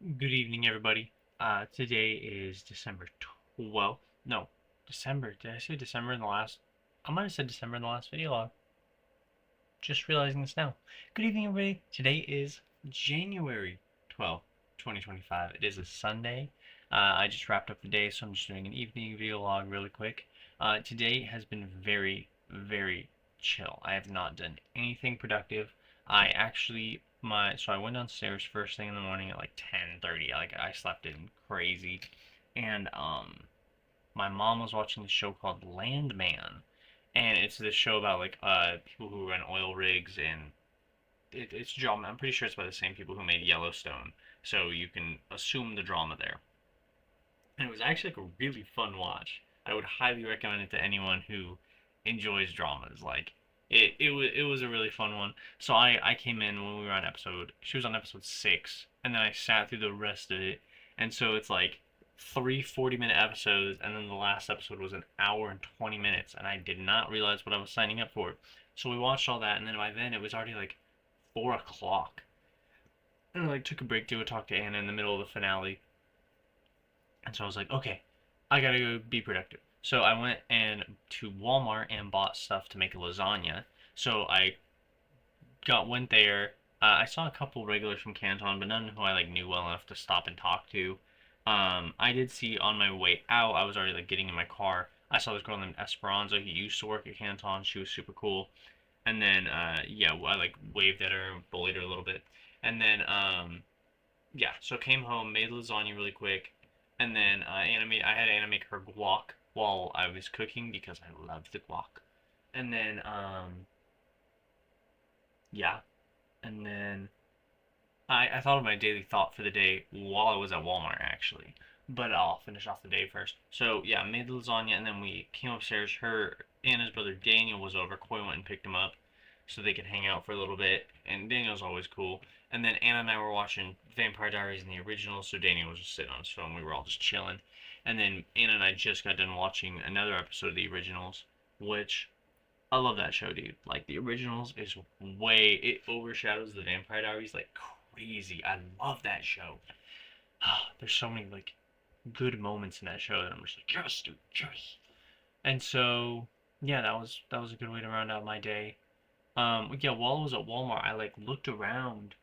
Good evening, everybody. Today is December 12th. No, December. Did I say December in the last? I might have said December in the last video log. Just realizing this now. Good evening, everybody. Today is January 12th, 2025. It is a Sunday. I just wrapped up the day, so I'm just doing an evening video log really quick. Today has been very, very chill. I have not done anything productive. I went downstairs first thing in the morning at like 10:30. Like I slept in crazy, and my mom was watching this show called Landman, and it's this show about like people who run oil rigs, and it's drama. I'm pretty sure it's by the same people who made Yellowstone, so you can assume the drama there. And it was actually like a really fun watch. I would highly recommend it to anyone who enjoys dramas. Like it was a really fun one. So I came in when we were on episode she was on episode 6, and then I sat through the rest of it. And so it's like three 40-minute episodes, and then the last episode was an hour and 20 minutes, and I did not realize what I was signing up for. So we watched all that, and then by then it was already like 4 o'clock. And I like took a break to go talk to Anna in the middle of the finale. And so I was like, okay, I gotta go be productive. So I went and to Walmart and bought stuff to make a lasagna. So I went there. I saw a couple regulars from Canton, but none who I like knew well enough to stop and talk to. I did see on my way out, I was already like getting in my car. I saw this girl named Esperanza who used to work at Canton. She was super cool. And then yeah, I like waved at her, bullied her a little bit. And then yeah, so came home, made lasagna really quick, and then I had Anna make her guac while I was cooking because I love the guac. And then yeah, and then I thought of my daily thought for the day while I was at Walmart actually, but I'll finish off the day first. So yeah, made the lasagna, and then we came upstairs. Anna's brother Daniel was over. Coy went and picked him up so they could hang out for a little bit, and Daniel's always cool. And then Anna and I were watching Vampire Diaries and the original, so Daniel was just sitting on his phone. We were all just chilling. And then Anna and I just got done watching another episode of the originals, which I love that show, dude. Like the originals is it overshadows the Vampire Diaries like crazy. I love that show. There's so many like good moments in that show that I'm just like, yes, dude, yes. And so yeah, that was a good way to round out my day. Yeah, while I was at Walmart, I like looked around,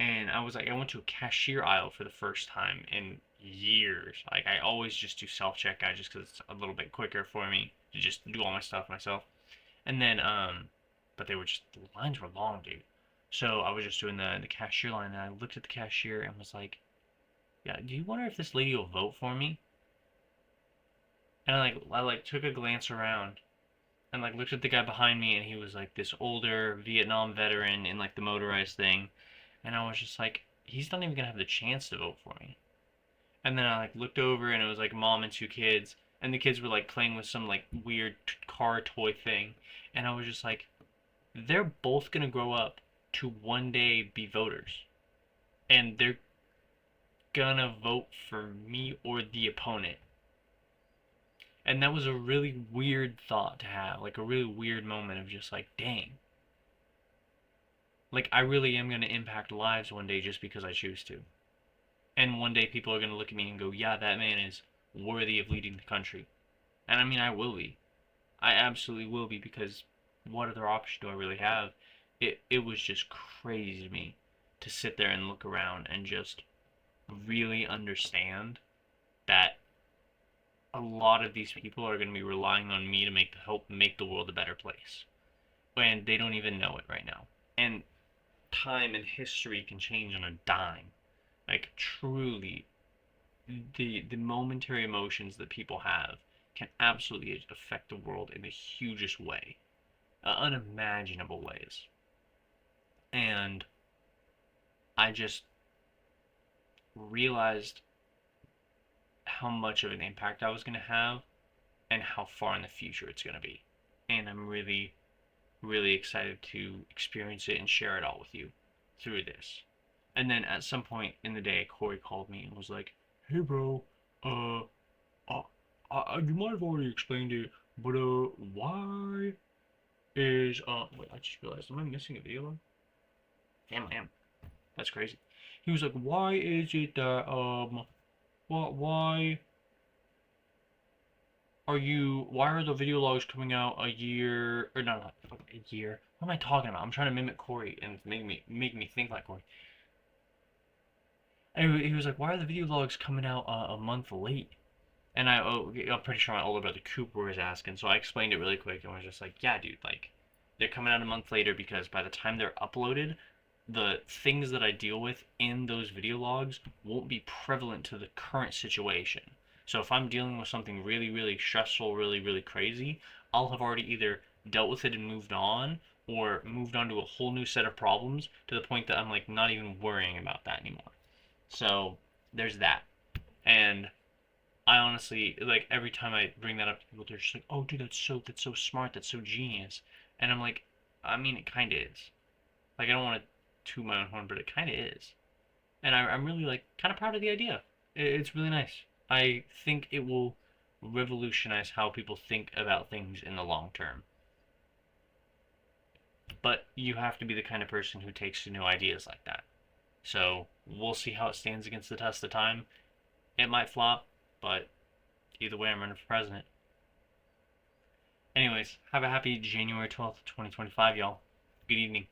and I went to a cashier aisle for the first time in years. Like I always just do self checkout just because it's a little bit quicker for me to just do all my stuff myself. And then but the lines were long, dude. So I was just doing the cashier line, and I looked at the cashier and was like, yeah, do you wonder if this lady will vote for me? And I took a glance around and like looked at the guy behind me, and he was like this older Vietnam veteran in like the motorized thing, and I was just like, he's not even gonna have the chance to vote for me. And then I like looked over, and it was like mom and two kids, and the kids were like playing with some like weird car toy thing, and I was just like, they're both gonna grow up to one day be voters, and they're gonna vote for me or the opponent. And that was a really weird thought to have, like a really weird moment of just like, dang, like I really am gonna impact lives one day just because I choose to. And one day people are gonna look at me and go, yeah, that man is worthy of leading the country. And I mean, I will be. I absolutely will be, because what other option do I really have? It was just crazy to me to sit there and look around and just really understand that a lot of these people are going to be relying on me to help make the world a better place, and they don't even know it right now. And time and history can change on a dime. Like truly, the momentary emotions that people have can absolutely affect the world in the hugest way, unimaginable ways. And I just realized how much of an impact I was going to have and how far in the future it's going to be. And I'm really, really excited to experience it and share it all with you through this. And then at some point in the day, Corey called me and was like, "Hey, bro, uh, uh, you might have already explained it, but why is wait, I just realized, am I missing a video? Damn, I am. That's crazy. He was like, why is it that why why are the video logs coming out a year or no, not a year? What am I talking about? I'm trying to mimic Corey and make me think like Corey. And he was like, why are the video logs coming out a month late? And I'm pretty sure my older brother Cooper was asking, so I explained it really quick and was just like, yeah, dude, like they're coming out a month later because by the time they're uploaded, the things that I deal with in those video logs won't be prevalent to the current situation. So if I'm dealing with something really, really stressful, really, really crazy, I'll have already either dealt with it and moved on, or moved on to a whole new set of problems to the point that I'm like not even worrying about that anymore. So there's that. And I honestly like every time I bring that up to people, they're just like, "Oh, dude, that's so smart, that's so genius," and I'm like, I mean, it kind of is. Like, I don't want to toot my own horn, but it kind of is, and I'm really like kind of proud of the idea. It's really nice. I think it will revolutionize how people think about things in the long term. But you have to be the kind of person who takes to new ideas like that. So we'll see how it stands against the test of time. It might flop, but either way, I'm running for president. Anyways, have a happy January 12th, 2025, y'all. Good evening.